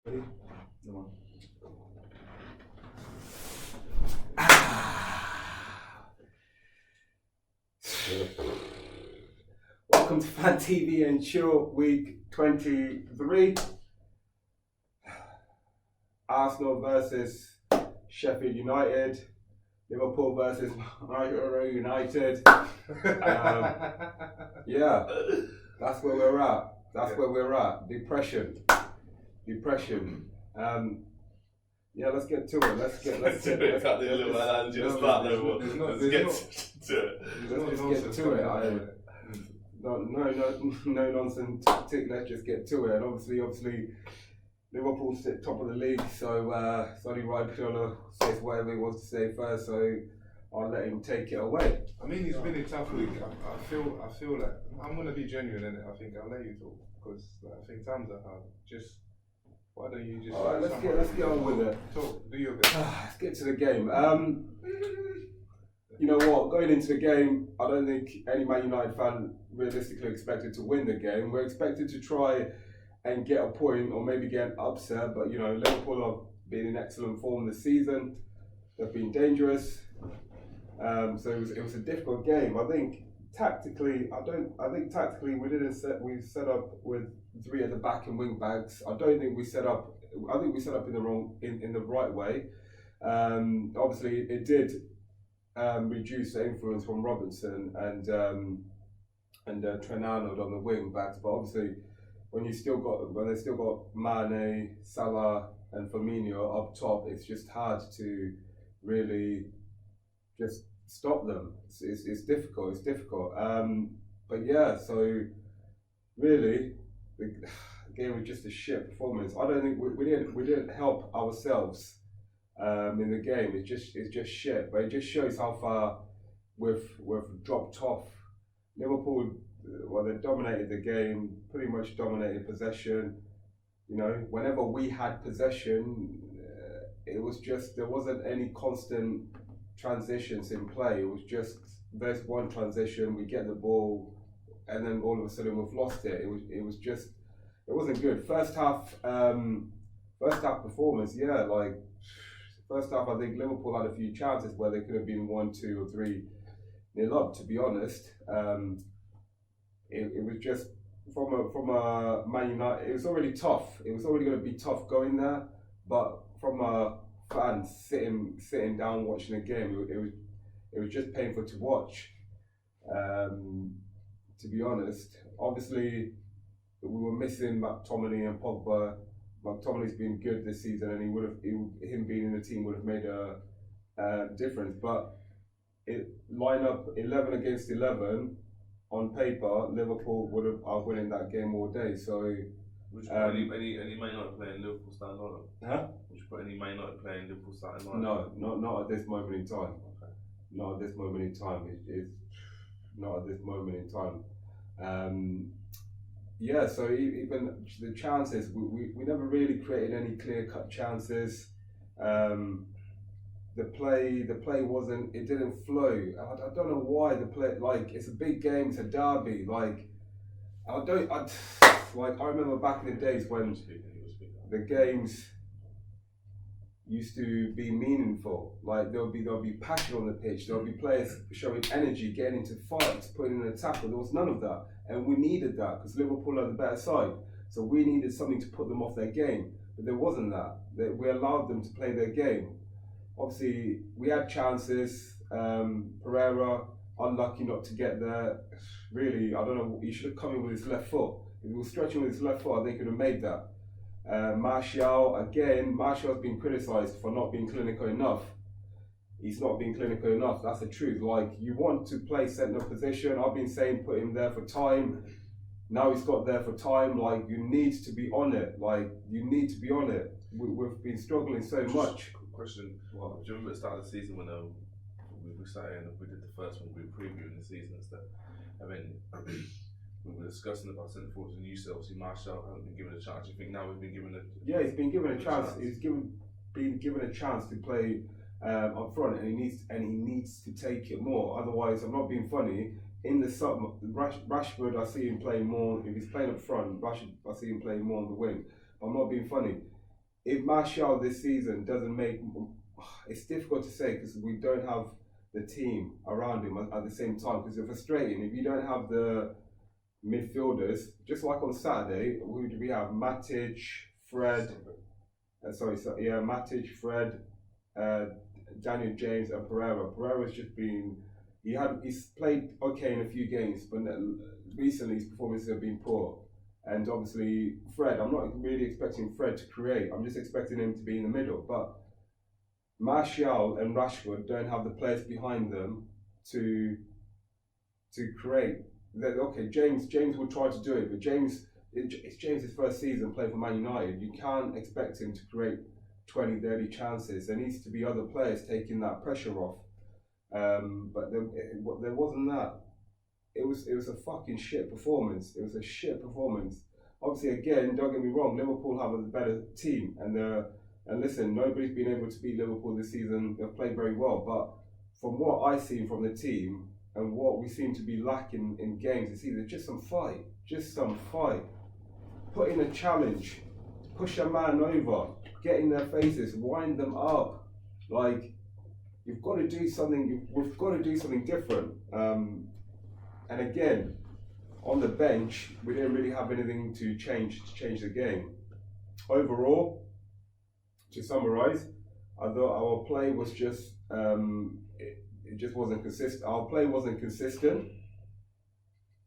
Ready? Come on. Welcome to FanTVnChill week 23. Arsenal versus Sheffield United. Liverpool versus Manchester United. Yeah, that's where we're at. That's where we're at. Depression. Yeah, let's get to it. Let's get to it. No nonsense tactic. Let's just get to it. And obviously, Liverpool sit top of the league, so Sonny Raiola says whatever he wants to say first. So I'll let him take it away. I mean, it's been a tough week. I feel like I'm gonna be genuine in it. I think I'll let you talk because I think times are hard. Why don't you just? All right, let's get on with it. Talk, do your bit. Let's get to the game. You know what? Going into the game, I don't think any Man United fan realistically expected to win the game. We're expected to try and get a point or maybe get an upset, but you know, Liverpool have been in excellent form this season. They've been dangerous. So it was a difficult game. I think tactically we set up with three at the back and wing backs. I think we set up in the right way. Obviously it did reduce the influence from Robinson and Trent Arnold on the wing backs, but obviously when they still got Mane, Salah and Firmino up top, it's just hard to really just stop them. It's difficult. But yeah, so really the game was just a shit performance. I don't think we didn't help ourselves in the game. It's just shit. But it just shows how far we've dropped off. Liverpool, well, they dominated the game, pretty much dominated possession. You know, whenever we had possession, it was just there wasn't any constant transitions in play. It was just there's one transition, we get the ball, and then all of a sudden we've lost it. It wasn't good. First half performance, yeah, like first half I think Liverpool had a few chances where they could have been 1, 2 or 3 nil up, to be honest. It was just from a Man United, it was already tough. It was already going to be tough going there, but from a fan sitting down watching the game, it was just painful to watch. To be honest, obviously we were missing McTominay and Pogba. McTominay's been good this season, and him being in the team would have made a difference. But line up 11 against 11 on paper, Liverpool are winning that game all day. So. Would you put any Man United playing Liverpool starting lineup? Huh? Would you put any Man United playing Liverpool starting lineup? No, not at this moment in time. Okay. Not at this moment in time. It's not at this moment in time. Yeah, so even the chances, we never really created any clear-cut chances. The play wasn't, it didn't flow. I don't know why the play, like, it's a big game, it's a derby, like, I remember back in the days when the games used to be meaningful. Like there'll be passion on the pitch. There'll be players showing energy, getting into fights, putting in an attack. But there was none of that, and we needed that because Liverpool are the better side. So we needed something to put them off their game. But there wasn't that. We allowed them to play their game. Obviously, we had chances. Pereira unlucky not to get there. Really, I don't know. He should have come in with his left foot. If he was stretching with his left foot, I think he could have made that. Martial's been criticised for not being clinical enough. He's not being clinical enough, that's the truth. Like, you want to play centre position. I've been saying put him there for time. Now he's got there for time. Like, you need to be on it. We've been struggling so much. Question. Well, do you remember at the start of the season when we sat here and we did the first one, we were previewing the season and stuff. I mean, we were discussing about centre forwards, and you said obviously Martial hasn't been given a chance. You think now he's been given a he's been given a chance. He's been given a chance to play up front, and he needs to take it more. Otherwise, I'm not being funny. In the summer, Rashford, I see him playing more. If he's playing up front, Rashford, I see him playing more on the wing. I'm not being funny. if Martial this season doesn't make, it's difficult to say because we don't have the team around him at the same time. Because it's frustrating if you don't have the midfielders. Just like on Saturday, who do we have? Matic, Fred. Matic, Fred, Daniel James, and Pereira. Pereira's just been. He's played okay in a few games, but recently his performances have been poor. And obviously, Fred, I'm not really expecting Fred to create. I'm just expecting him to be in the middle. But Martial and Rashford don't have the players behind them to create. Okay, James will try to do it, but it's James's first season playing for Man United. You can't expect him to create 20, 30 chances. There needs to be other players taking that pressure off. But there wasn't that. It was a fucking shit performance. It was a shit performance. Obviously, again, don't get me wrong, Liverpool have a better team, and listen, nobody's been able to beat Liverpool this season. They've played very well, but from what I've seen from the team and what we seem to be lacking in games this season, just some fight. Put in a challenge, push a man over, get in their faces, wind them up. Like, you've got to do something. We've got to do something different. And again, on the bench, we didn't really have anything to change the game. Overall, to summarise, I thought our play was just it just wasn't consistent. Our play wasn't consistent.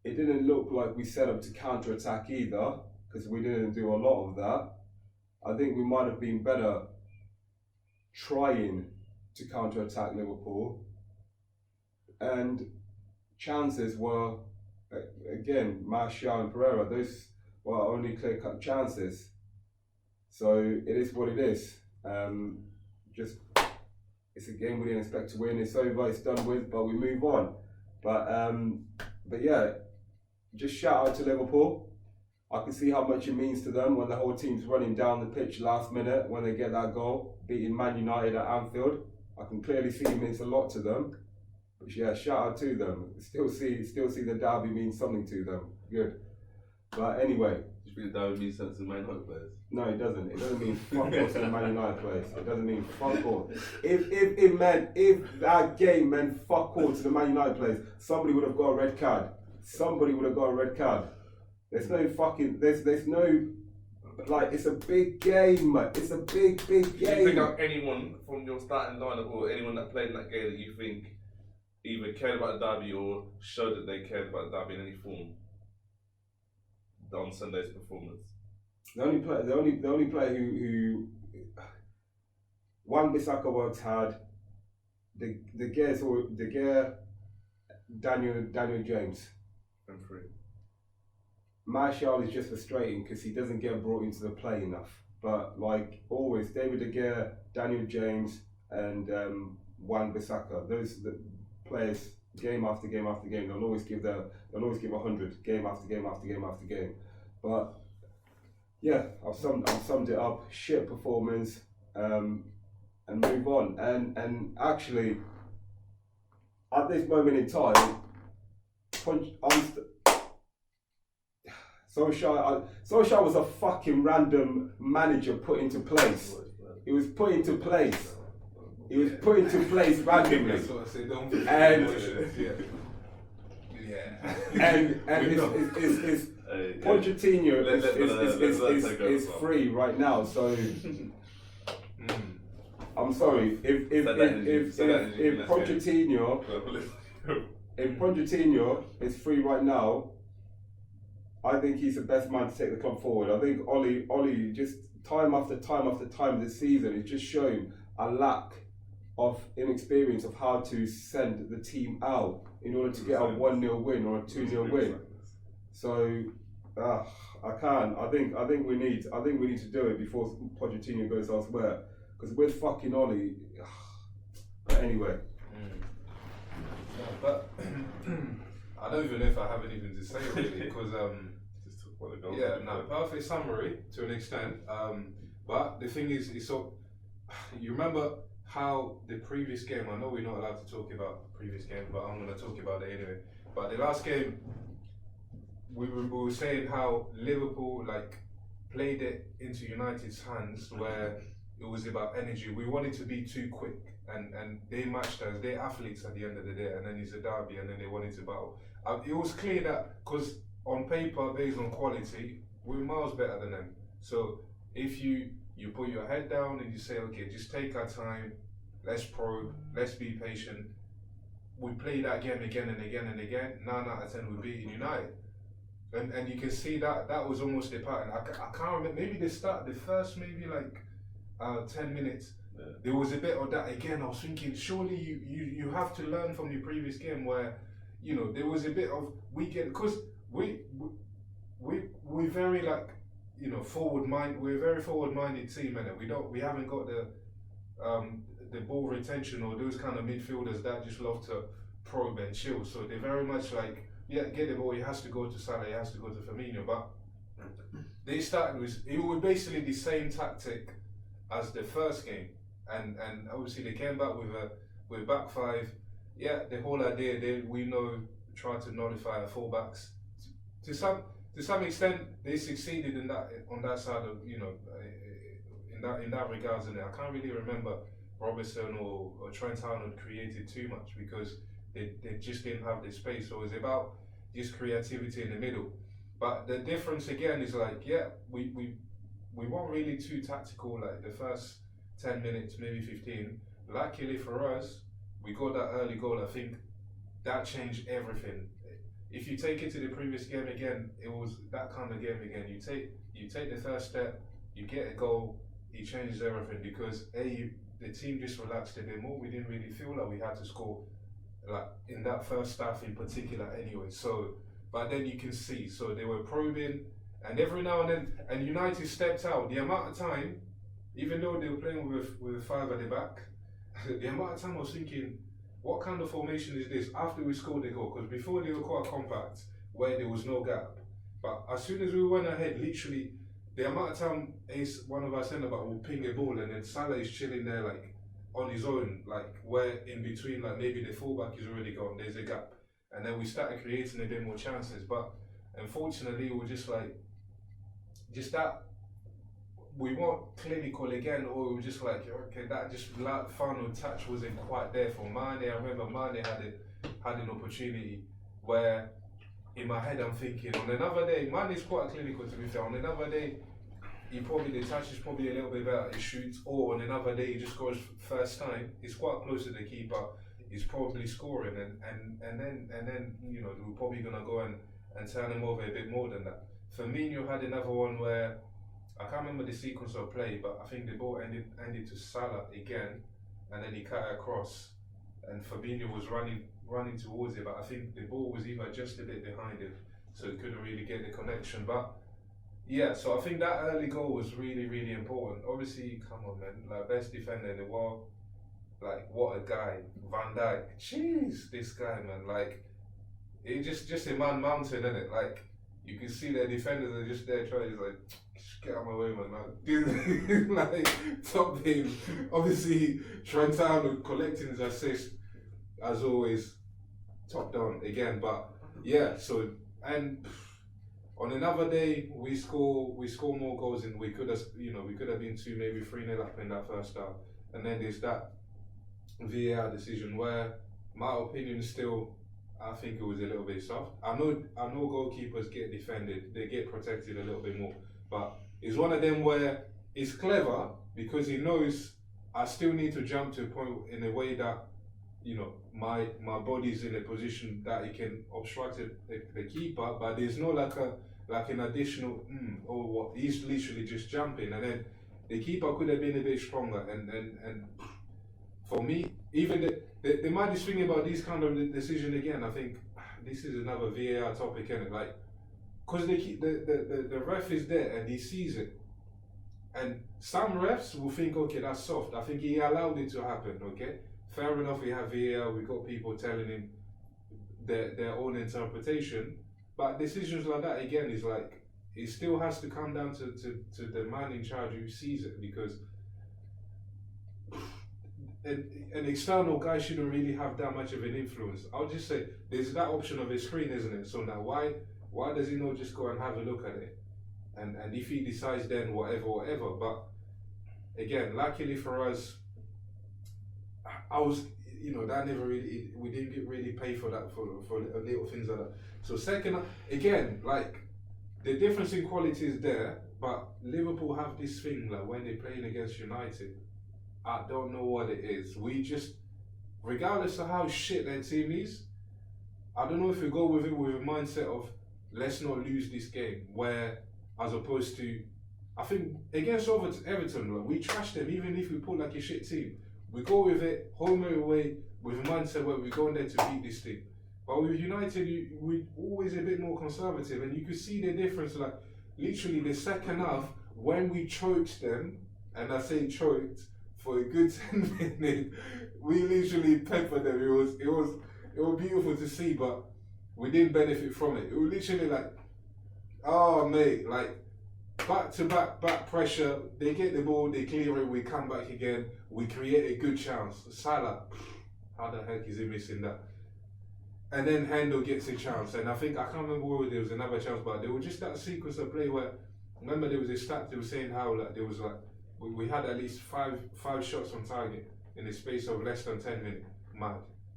It didn't look like we set up to counter-attack either, because we didn't do a lot of that. I think we might have been better trying to counter-attack Liverpool. And chances were, again, Martial and Pereira, those were only clear-cut chances. So it is what it is. It's a game we didn't expect to win. It's over, it's done with, but we move on. But yeah, just shout out to Liverpool. I can see how much it means to them when the whole team's running down the pitch last minute when they get that goal, beating Man United at Anfield. I can clearly see it means a lot to them. But yeah, shout out to them. Still see the derby means something to them. Good. But anyway. Do you think the derby means something to Man United players? No, it doesn't. It doesn't mean fuck all to the Man United players. It doesn't mean fuck all. If that game meant fuck all to the Man United players, somebody would have got a red card. There's no fucking. There's no. Like, it's a big game. It's a big game. Do you think of anyone from your starting lineup or anyone that played in that game that you think either cared about the derby or showed that they cared about the derby in any form on Sunday's performance? The only player who Wan-Bissaka worked hard. The gear Daniel James. And free. Martial is just frustrating because he doesn't get brought into the play enough. But like always, David De Gea, Daniel James, and Wan-Bissaka. Those the players, game after game after game, they'll always give 100 game after game after game after game. But yeah, I've summed it up. Shit performance, and move on. And actually, at this moment in time, Solskjaer was a fucking random manager put into place. He was put into place. Randomly. And his Pochettino is free right now. So I'm sorry if Pochettino is free right now, I think he's the best man to take the club forward. I think Ollie just time after time this season is just showing a lack of inexperience of how to send the team out in order to get a 1-0 win or a 2-0 win. So I can't. I think we need to do it before Pochettino goes elsewhere. Because with fucking Ollie, but anyway. Yeah, but I don't even know if I have anything to say really, because perfect summary to an extent. But the thing is so you remember how the previous game, I know we're not allowed to talk about the previous game, but I'm gonna talk about it anyway. But the last game we were saying how Liverpool like played it into United's hands where it was about energy. We wanted to be too quick, and they matched us. They're athletes at the end of the day, and then it's a derby, and then they wanted to battle. It was clear that because on paper, based on quality, we're miles better than them. So if you put your head down and you say, okay, just take our time, let's probe, let's be patient. We play that game again and again and again. 9 out of 10 we're beating United. And you can see that was almost the pattern. I can't remember, maybe the first maybe like 10 minutes, there was a bit of that again. I was thinking, surely you have to learn from the previous game where, you know, there was a bit of weekend, because we're very like, you know, we're a very forward-minded team, and we haven't got the ball retention or those kind of midfielders that just love to probe and chill. So they're very much like, yeah, get the ball, he has to go to Salah, he has to go to Firmino. But they started with, it was basically the same tactic as the first game, and obviously they came back with back five. Yeah, the whole idea we know try to nullify our fullbacks. To some extent, they succeeded in that on that side of, you know, in that regards. And I can't really remember Robertson or Trent Arnold created too much because they just didn't have the space. So it was about just creativity in the middle. But the difference again is like, yeah, we weren't really too tactical like the first 10 minutes, maybe 15. Luckily for us, we got that early goal. I think that changed everything. If you take it to the previous game again, it was that kind of game again. You take the first step, you get a goal, it changes everything because the team just relaxed a bit more. We didn't really feel like we had to score like in that first half in particular anyway. So, but then you can see, so they were probing, and every now and then, and United stepped out. The amount of time, even though they were playing with five at the back, the amount of time I was thinking, what kind of formation is this after we scored the goal? Because before they were quite compact, where there was no gap. But as soon as we went ahead, literally, the amount of time one of our centre back will ping a ball, and then Salah is chilling there like on his own, like where in between, like maybe the fullback is already gone, there's a gap. And then we started creating a bit more chances. But unfortunately, we were just that. We weren't clinical again, or we were just like, okay, that just final touch wasn't quite there for Mane. I remember Mane had an opportunity where, in my head, I'm thinking, on another day, Mane is quite clinical to be fair. On another day, the touch is probably a little bit better, he shoots, or on another day, he just goes first time, he's quite close to the keeper, he's probably scoring, and then you know, we're probably gonna go and turn him over a bit more than that. Firmino had another one where, I can't remember the sequence of play, but I think the ball ended to Salah again, and then he cut it across, and Fabinho was running towards it, but I think the ball was either just a bit behind it, so he couldn't really get the connection. But yeah, so I think that early goal was really, really important. Obviously, come on, man, like best defender in the world, like what a guy, Van Dijk. Jeez, this guy, man, like it just a man mountain, isn't it? Like you can see the defenders are just there trying to like, get out of my way, man. Like top game. Obviously, Trent Arnold collecting his assist as always, top down again. But yeah, so and on another day we score more goals than we could have. You know, we could have been 2, maybe 3-0 up in that first half. And then there's that VAR decision where, my opinion, still, I think it was a little bit soft. I know goalkeepers get defended, they get protected a little bit more, but it's one of them where it's clever because he knows I still need to jump to a point in a way that, you know, my body's in a position that it can obstruct the keeper, but there's no like an additional or what, he's literally just jumping, and then the keeper could have been a bit stronger, and for me, even the maddest thing about this kind of decision again, I think this is another VAR topic, isn't it? Like, because the ref is there and he sees it, and some refs will think, okay, that's soft. I think he allowed it to happen. Okay, fair enough. We have VAR. We got people telling him their own interpretation, but decisions like that again is like, it still has to come down to the man in charge who sees it, because an external guy shouldn't really have that much of an influence. I'll just say there's that option of a screen, isn't it? So now why does he not just go and have a look at it? and if he decides then whatever. But again, luckily for us, I was, that never really, we didn't get really pay for that, for little things like that. So second, again, like, the difference in quality is there, but Liverpool have this thing, like, when they're playing against United, I don't know what it is. We just, regardless of how shit their team is, I don't know if we go with it with a mindset of, let's not lose this game, where, as opposed to, I think, against Everton, like, we trash them, even if we pull like a shit team. We go with it, home and away, with a mindset where we're going there to beat this team. But with United, we're always a bit more conservative, and you could see the difference. Like, literally the second half, when we choked them, and I say choked, for a good 10 minutes, we literally peppered them. It was beautiful to see, but we didn't benefit from it. It was literally like, oh mate, like, back to back pressure. They get the ball, they clear it, we come back again, we create a good chance. Salah, how the heck is he missing that? And then Handel gets a chance, and I think, I can't remember where there was another chance, but there was just that sequence of play where, remember there was a stat they were saying how, like, there was like, we had at least five shots on target in the space of less than 10 minutes, mad.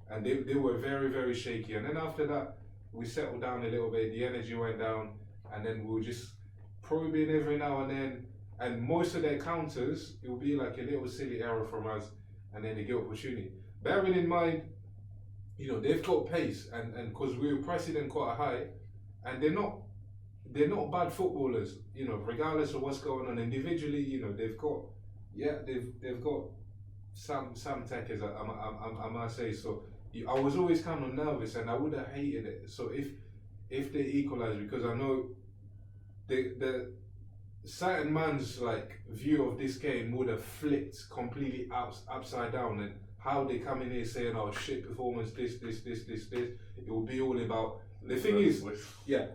And they were very, very shaky. And then after that, we settled down a little bit, the energy went down, and then we were just probing every now and then, and most of their counters, it will be like a little silly error from us, and then they get opportunity. Bearing in mind, they've got pace, and because we were pressing them quite high, and they're not bad footballers, regardless of what's going on individually. They've got some techers, I must say. So I was always kind of nervous, and I would have hated it. So if they equalise, because I know the certain man's like view of this game would have flipped completely upside down, and how they come in here saying, oh shit performance, this, it will be all about. The thing is, yeah,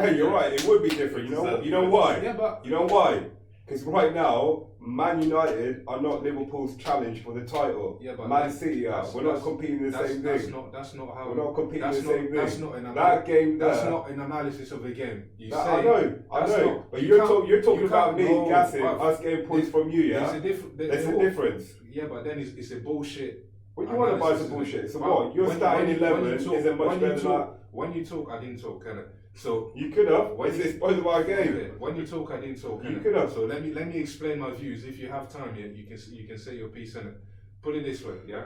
you're right. It would be different. You know why? Yeah, but you know why? Because right now, Man United are not Liverpool's challenge for the title. Yeah, but Man City are. We're not competing in the same thing. That's not how. We're not competing in the same thing. That's not an that game. That's not an analysis of a game. I know. But you're talking about me gassing us getting points from you. Yeah. There's a difference. Yeah, but then it's a bullshit. What do you want to buy some bullshit? So what? Your starting 11 isn't much better than that. When you talk, I didn't talk, kind of. So you could have. It's both of our game. When you talk, I didn't talk. You could have. So let me explain my views. If you have time, yeah, you can say your piece in it. Put it this way, yeah.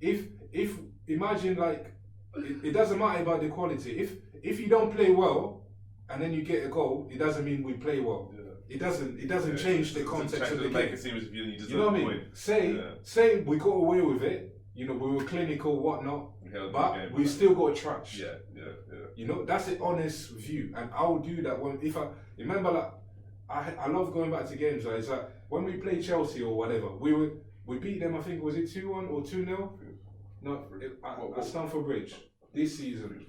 if imagine like it doesn't matter about the quality. If you don't play well and then you get a goal, it doesn't mean we play well. Yeah. It doesn't change the context of the game. You know what I mean? Say we got away with it. We were clinical, whatnot, but we still got trash. Yeah. That's an honest view, and I will do that if I remember. Like, I love going back to games. Like, it's like when we play Chelsea or whatever, we beat them. I think was it 2-1 or 2-0? No, at Stamford Bridge this season.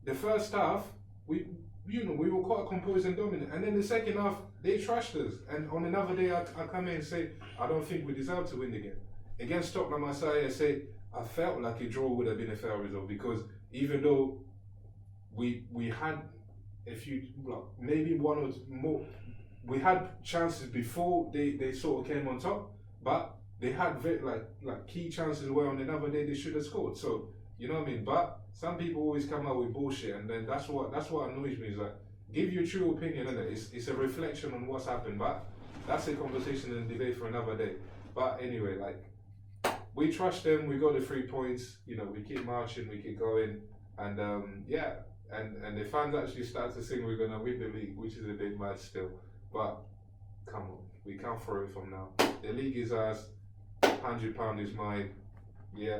The first half, we were quite composed and dominant, and then the second half they trashed us. And on another day, I come in and say I don't think we deserve to win the game. Against Tottenham, I say I felt like a draw would have been a fair result, because even though we had a few, maybe one or more, we had chances before they sort of came on top, but they had very, like key chances where on another day they should have scored. So you know what I mean. But some people always come out with bullshit, and then that's what annoys me. Is like, give your true opinion, innit? It's a reflection on what's happened, but that's a conversation and debate for another day. But anyway, like, we trust them. We got the 3 points. We keep marching. We keep going, and and the fans actually start to sing we're gonna win the league, which is a bit mad still. But come on, we can't throw it from now. The league is ours. £100 is mine. Yeah.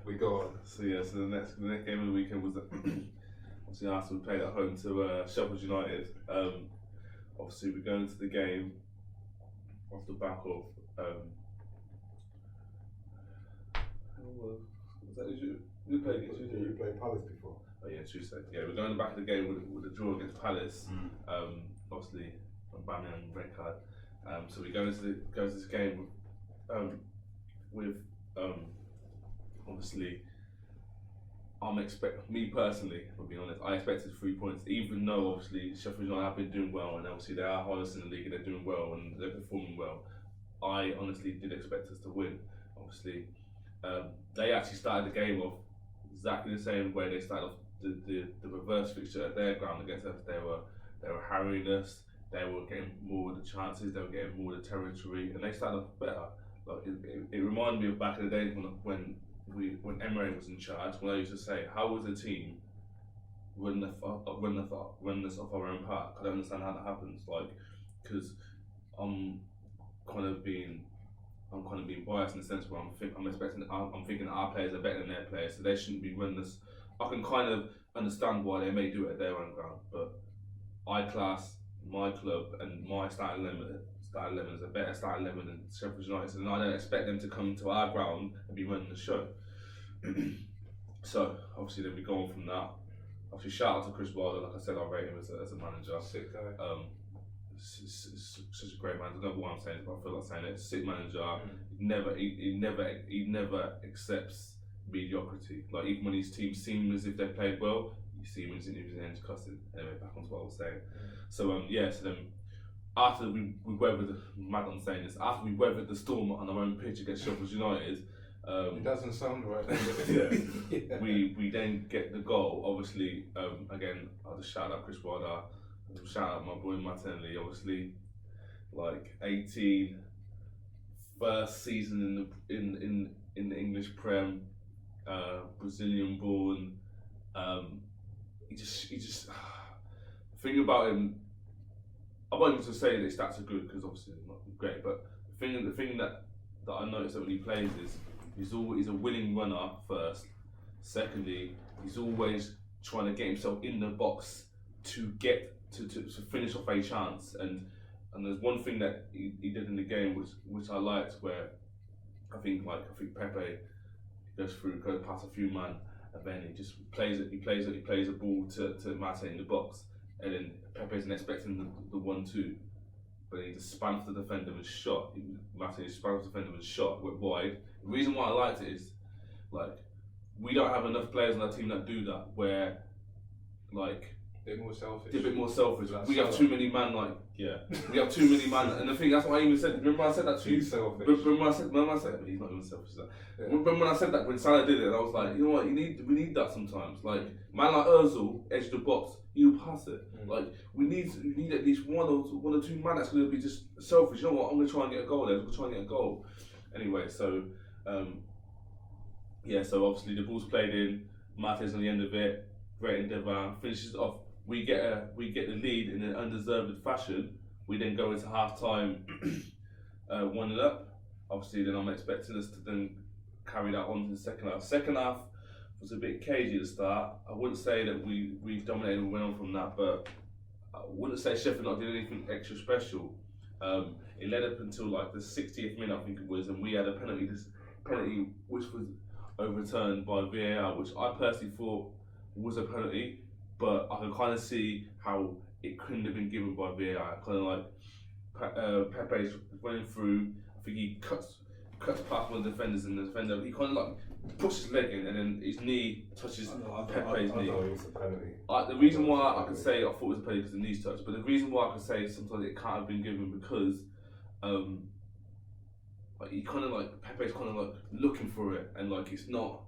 We go on. So the next game of the weekend was obviously Arsenal played at home to Sheffield United. Obviously we're going into the game off the back of was that you played against Tuesday? You played Palace before. Oh yeah, Tuesday. Yeah, we're going back to the game with a draw against Palace. Obviously, Aubameyang red card. So we go into this game with obviously me personally, I'll be honest, I expected 3 points, even though obviously Sheffield United have been doing well, and obviously they are highest in the league and they're doing well and they're performing well. I honestly did expect us to win. Obviously, they actually started the game off exactly the same way they started off the reverse fixture at their ground against us. They were harrying us. They were getting more of the chances. They were getting more of the territory, and they started off better. Like it reminded me of back in the days when Emery was in charge. When I used to say, how was the team run this off our own park? I don't understand how that happens. Like, because I'm kind of being biased in the sense where I'm thinking that our players are better than their players, so they shouldn't be running this. I can kind of understand why they may do it at their own ground, but I class my club and my starting 11 is a better starting 11 than Sheffield United, and I don't expect them to come to our ground and be running the show. So obviously then we go on from that. Obviously shout out to Chris Wilder. Like I said, I rate him as a manager. Sick guy. It's such a great manager. I don't know why I'm saying it, but I feel like saying it. Sick manager. He never accepts mediocrity. Like even when his team seem as if they played well, you see him in his interviews and he's cussing. Anyway, back onto what I was saying. So so then after we weathered after we weathered the storm on our own pitch against Sheffield United. It doesn't sound right. Yeah. We then get the goal. Obviously, again, I'll just shout out Chris Wilder. Shout out my boy Martinelli. Obviously, like 18, first season in the English Prem, Brazilian born. He just the thing about him. I'm not even to say that his stats are good because obviously they're not great. But the thing that I noticed that when he plays is he's a willing runner first. Secondly, he's always trying to get himself in the box to get to finish off a chance. And there's one thing that he did in the game which I liked, where I think Pepe goes past a few man, and then he just plays it. He plays a ball to Mate in the box, and then Pepe isn't expecting the 1-2. But he just spans the defender and shot. Mate spans the defender and shot, went wide. The reason why I liked it is, like, we don't have enough players on our team that do that, where, like, They're a bit more selfish. Like we have too many man, we have too many man. And the thing, that's what I even said. Remember I said that to you? selfish. Remember I said, but he's not even selfish. Yeah. Remember when I said that, when Salah did it, and I was like, you know what, we need that sometimes. Like, man like Ozil, edge the box, you pass it. Like, we need at least one or two man that's going to be just selfish. You know what, I'm going to try and get a goal there. I'm going to try and get a goal. Anyway, so, so obviously the ball's played in, Mate's on the end of it, great endeavour, finishes it off. We get the lead in an undeserved fashion. We then go into half time 1-0 up. Obviously, then I'm expecting us to then carry that on to the second half. Second half was a bit cagey at the start. I wouldn't say that we dominated and went on from that, but I wouldn't say Sheffield not did anything extra special. It led up until like the 60th minute, I think it was, and we had a penalty which was overturned by VAR, which I personally thought was a penalty. But I can kind of see how it couldn't have been given by VAR. Kind of like Pepe's running through. I think he cuts past one of the defenders, and the defender he kind of like pushes his leg in, and then his knee touches Pepe's knee. I thought it was a penalty. The reason why I could say I thought it was a penalty because the knees touched, but the reason why I could say sometimes it can't have been given because he kind of like Pepe's kind of like looking for it, and like it's not.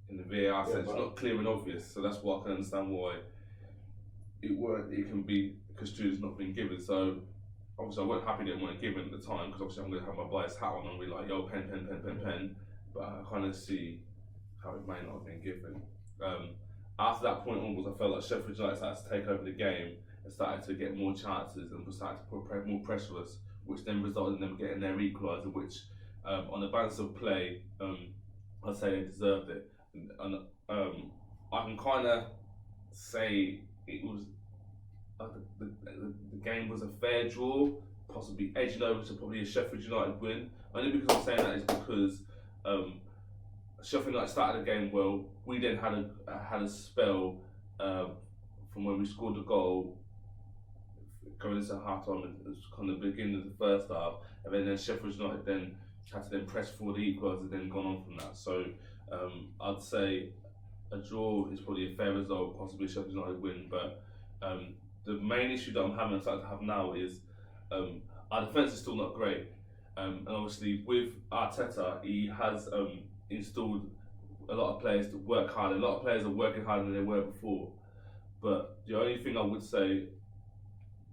In the VAR sense, it's not clear and obvious, so that's why I can understand why it can be construed as not being given. So obviously I wasn't happy that it weren't given at the time, because obviously I'm going to have my biased hat on and be like, yo, pen. But I kind of see how it may not have been given. After that point onwards, I felt like Sheffield United started to take over the game and started to get more chances and started to put more pressure on us, which then resulted in them getting their equaliser, which on the balance of play, I'd say they deserved it. And I can kind of say it was the game was a fair draw, possibly edging over to probably a Sheffield United win. Only because I'm saying that is because Sheffield United started the game well. We then had a spell from when we scored the goal going into half time, and it was kind of the beginning of the first half, and then Sheffield United then had to press for the equaliser, then gone on from that. So I'd say a draw is probably a fair result, possibly Sheffield United win. But the main issue that I'm starting to have now is our defence is still not great. And obviously with Arteta, he has installed a lot of players to work hard. A lot of players are working harder than they were before. But the only thing I would say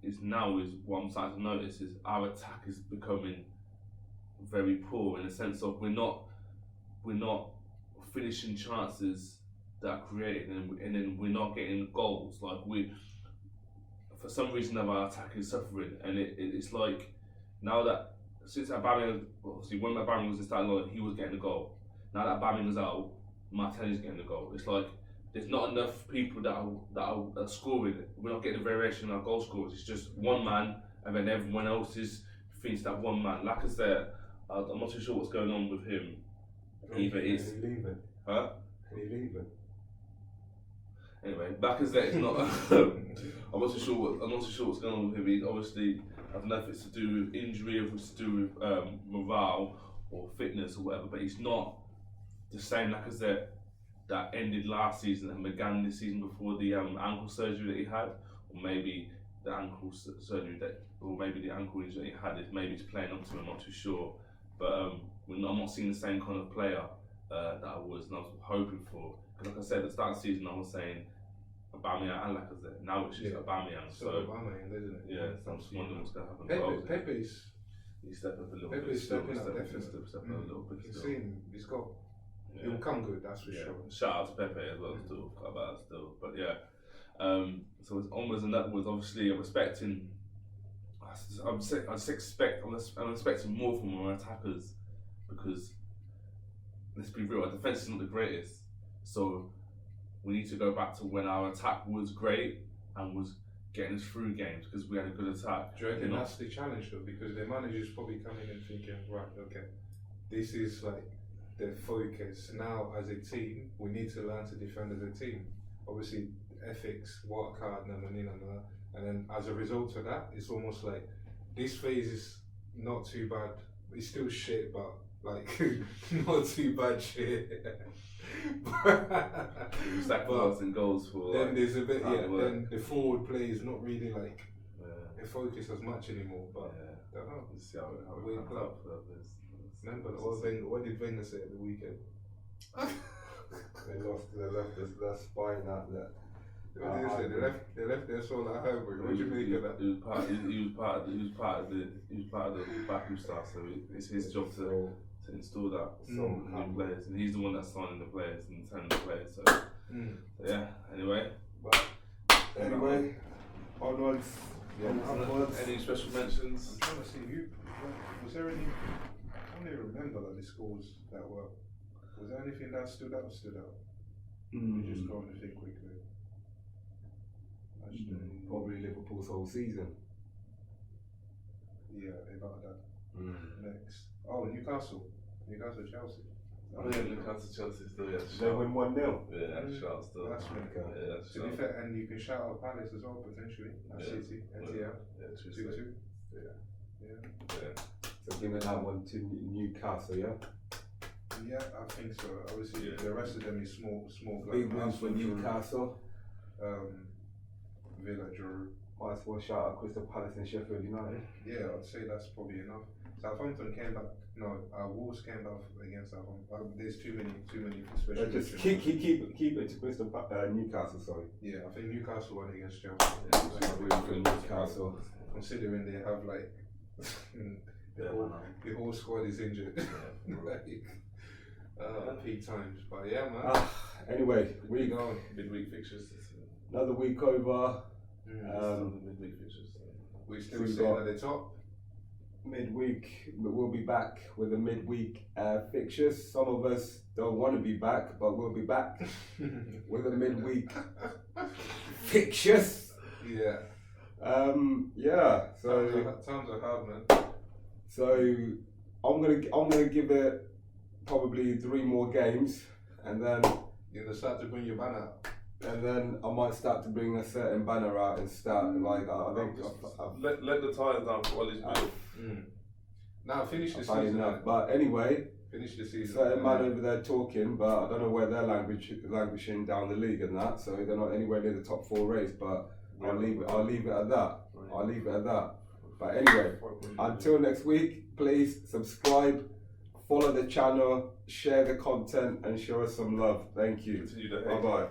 is what I'm starting to notice is our attack is becoming very poor in the sense of we're not finishing chances that are created, and then we're not getting goals. Like for some reason our attack is suffering, and it's like now that since Aubameyang, obviously when Aubameyang was in starting, he was getting a goal. Now that Aubameyang's out, Martinelli's getting the goal. It's like there's not enough people that are scoring. We're not getting a variation in our goal scorers. It's just one man, and then everyone else thinks that one man. Like I said, I'm not too sure what's going on with him. Either it's Can he leave it? huh? Can he leave it? Anyway, Lacazette is not. I'm not too sure what's going on with him. He obviously, I don't know if it's to do with injury or if it's to do with morale or fitness or whatever. But he's not the same Lacazette that ended last season and began this season before the ankle surgery that he had, or maybe the ankle surgery or maybe the ankle injury that he had. Maybe it's playing up to him. I'm not too sure. But I'm not seeing the same kind of player that I was hoping for. Because like I said, at the start of the season, I was saying Aubameyang and Lacazette. Now it's just Aubameyang. So Aubameyang, isn't it? yeah, so I'm just wondering what's going to happen. Pepe's He's stepping up a little bit. Pepe's stepping up, Stepping definitely. up a little bit. You still. see him, he's got. Yeah. He'll come good, that's for sure. Shout out to Pepe as well, still. About still. But yeah. So it's onwards and upwards. Obviously, I'm expecting more from our attackers because let's be real, our defense is not the greatest. So we need to go back to when our attack was great and was getting us through games because we had a good attack. Do you reckon that's the challenge though? Because the manager's probably coming in thinking, right, okay, this is like the focus. Now as a team, we need to learn to defend as a team. Obviously, ethics, work hard, and then as a result of that, it's almost like this phase is not too bad. It's still shit, but like not too bad shit. Sacrificing goals for. Then there's a bit, then the forward play is not really like a focus as much anymore. But I don't know. Let's see how it Weird comes up. Remember what did Wenger say at the weekend? They left their spine out there. They left their soul at home. What do you make of that? He was part of the backup staff, so it's his job to install that new players, and he's the one that's signing the players and telling the players. So yeah. Anyway, onwards. Any special mentions? I'm trying to see was there any. I don't even remember like the scores that were. Was there anything that stood out? We just go on to think quickly. Probably Liverpool's whole season. Yeah, about that. Next. Oh, Newcastle, Chelsea. Oh yeah, Newcastle Chelsea still. Yeah, They win 1-0. Yeah, shout still. That's really good. Yeah, that's To be fair, and you can shout out Palace as well potentially. City, NTL. Yeah, 2-2. Yeah. So giving that one to Newcastle, yeah. Yeah, I think so. Obviously, the rest of them is small. Big wins for Newcastle. Villa drew. Might as well shout out Crystal Palace and Sheffield United. Yeah, I'd say that's probably enough. Southampton came back. No, Wolves came back against Southampton. There's too many special. Just keep it to Newcastle. Sorry. Yeah, I think Newcastle won against Chelsea. Newcastle. Considering they have like the whole squad is injured. Peak times, but yeah, man. Anyway, we go midweek fixtures. Another week over. Midweek fixtures. We still sitting at the top. Midweek, we'll be back with the midweek fixtures. Some of us don't want to be back, but we'll be back with the midweek fixtures. Yeah. So times are hard, man. So I'm gonna give it probably 3 more games, and then you're gonna start to bring your banner out. And then I might start to bring a certain banner out and start like I think let the tires down for all these people. Now finish the Funny season. enough. But anyway, Finish the season. certain man over there talking, but I don't know where they're languishing down the league and that, so they're not anywhere near the top 4 race. But I'll leave it at that. I'll leave it at that. But anyway, until next week, please subscribe, follow the channel, share the content, and show us some love. Thank you. Bye bye.